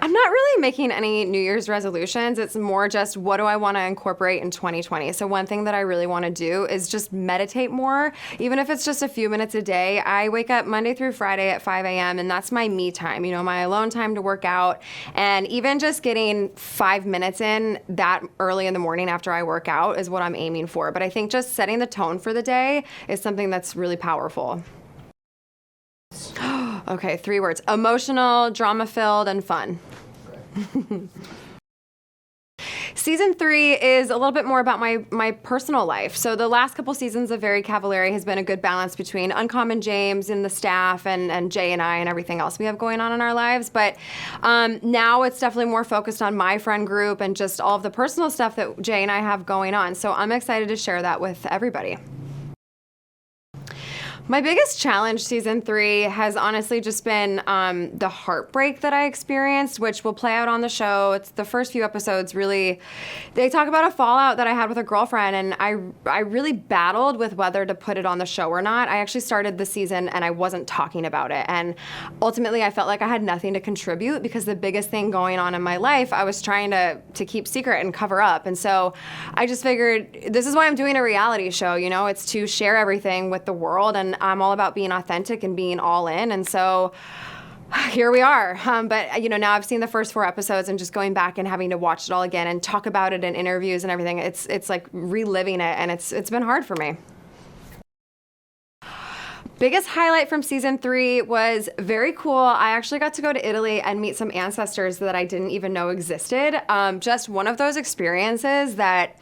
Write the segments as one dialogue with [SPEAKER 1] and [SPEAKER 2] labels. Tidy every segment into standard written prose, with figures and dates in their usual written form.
[SPEAKER 1] I'm not really making any New Year's resolutions. It's more just what do I want to incorporate in 2020. So one thing that I really want to do is just meditate more, even if it's just a few minutes a day. I wake up Monday through Friday at 5 a.m. and that's my me time, my alone time to work out. And even just getting 5 minutes in that early in the morning after I work out is what I'm aiming for. But I think just setting the tone for the day is something that's really powerful. Okay, 3 words: emotional, drama-filled, and fun. Season 3 is a little bit more about my personal life. So the last couple seasons of Very Cavallari has been a good balance between Uncommon James and the staff and Jay and I and everything else we have going on in our lives. But now it's definitely more focused on my friend group and just all of the personal stuff that Jay and I have going on. So I'm excited to share that with everybody. My biggest challenge season 3 has honestly just been the heartbreak that I experienced, which will play out on the show. It's the first few episodes really, they talk about a fallout that I had with a girlfriend, and I really battled with whether to put it on the show or not. I actually started the season and I wasn't talking about it, and ultimately I felt like I had nothing to contribute because the biggest thing going on in my life I was trying to keep secret and cover up. And so I just figured this is why I'm doing a reality show, it's to share everything with the world, and I'm all about being authentic and being all in. And so here we are. But now I've seen the first 4 episodes and just going back and having to watch it all again and talk about it in interviews and everything. It's like reliving it, and it's been hard for me. Biggest highlight from season 3 was very cool. I actually got to go to Italy and meet some ancestors that I didn't even know existed. Just one of those experiences that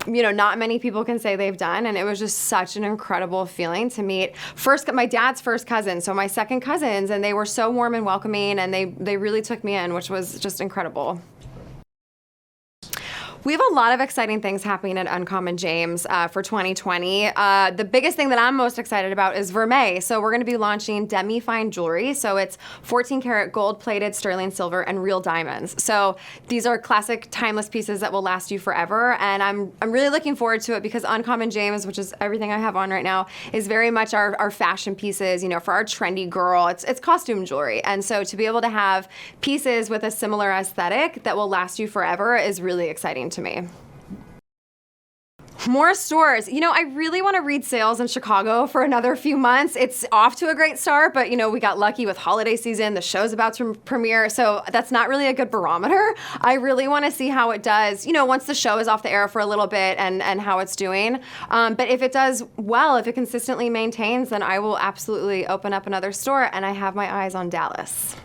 [SPEAKER 1] not many people can say they've done, and it was just such an incredible feeling to meet my dad's first cousin, so my second cousins, and they were so warm and welcoming, and they really took me in, which was just incredible. We have a lot of exciting things happening at Uncommon James for 2020. The biggest thing that I'm most excited about is Vermeil. So we're going to be launching demi-fine jewelry. So it's 14 karat gold-plated sterling silver and real diamonds. So these are classic, timeless pieces that will last you forever. And I'm really looking forward to it because Uncommon James, which is everything I have on right now, is very much our fashion pieces. For our trendy girl, it's costume jewelry. And so to be able to have pieces with a similar aesthetic that will last you forever is really exciting to me. More stores. I really want to read sales in Chicago for another few months. It's off to a great start, but we got lucky with holiday season. The show's about to premiere, so that's not really a good barometer. I really want to see how it does, once the show is off the air for a little bit and how it's doing. But if it does well, if it consistently maintains, then I will absolutely open up another store, and I have my eyes on Dallas.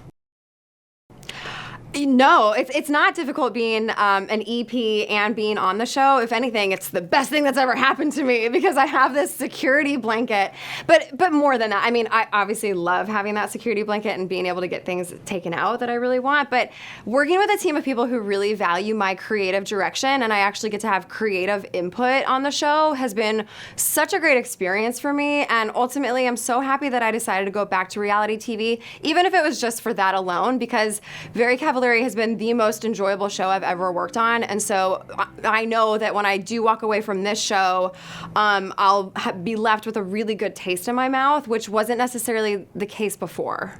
[SPEAKER 1] No, it's not difficult being an EP and being on the show. If anything, it's the best thing that's ever happened to me because I have this security blanket. But more than that, I obviously love having that security blanket and being able to get things taken out that I really want. But working with a team of people who really value my creative direction and I actually get to have creative input on the show has been such a great experience for me. And ultimately, I'm so happy that I decided to go back to reality TV, even if it was just for that alone, because Very Cavallari has been the most enjoyable show I've ever worked on, and so I know that when I do walk away from this show, I'll be left with a really good taste in my mouth, which wasn't necessarily the case before.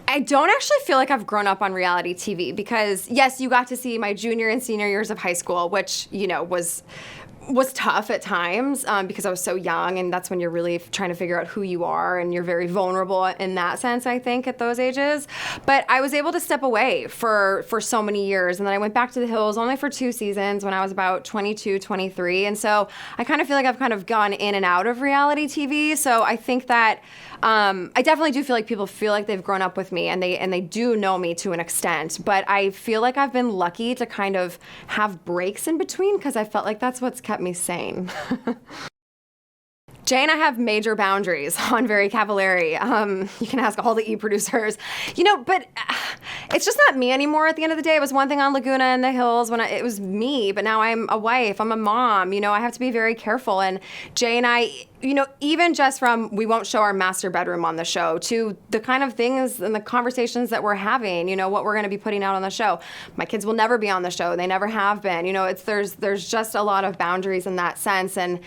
[SPEAKER 1] I don't actually feel like I've grown up on reality TV because, yes, you got to see my junior and senior years of high school, which, was tough at times because I was so young, and that's when you're really trying to figure out who you are, and you're very vulnerable in that sense, I think, at those ages. But I was able to step away for so many years, and then I went back to the hills only for 2 seasons when I was about 22, 23, and so I kind of feel like I've kind of gone in and out of reality TV, so I think that I definitely do feel like people feel like they've grown up with me, and they do know me to an extent, but I feel like I've been lucky to kind of have breaks in between because I felt like that's what's kept me sane. Jay and I have major boundaries on Very Cavallari. You can ask all the E-producers, but it's just not me anymore at the end of the day. It was one thing on Laguna and the Hills when it was me, but now I'm a wife, I'm a mom, I have to be very careful. And Jay and I, even just from we won't show our master bedroom on the show to the kind of things and the conversations that we're having, what we're going to be putting out on the show. My kids will never be on the show. They never have been. There's just a lot of boundaries in that sense. And,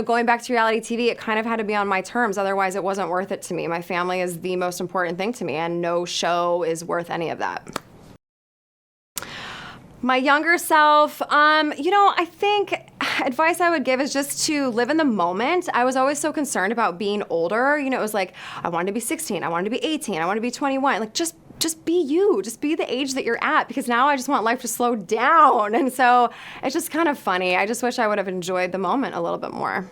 [SPEAKER 1] going back to reality TV, it kind of had to be on my terms. Otherwise, it wasn't worth it to me. My family is the most important thing to me, and no show is worth any of that. My younger self, I think advice I would give is just to live in the moment. I was always so concerned about being older. It was like, I wanted to be 16, I wanted to be 18, I wanted to be 21. Like, just be you. Just be the age that you're at, because now I just want life to slow down. And so it's just kind of funny. I just wish I would have enjoyed the moment a little bit more.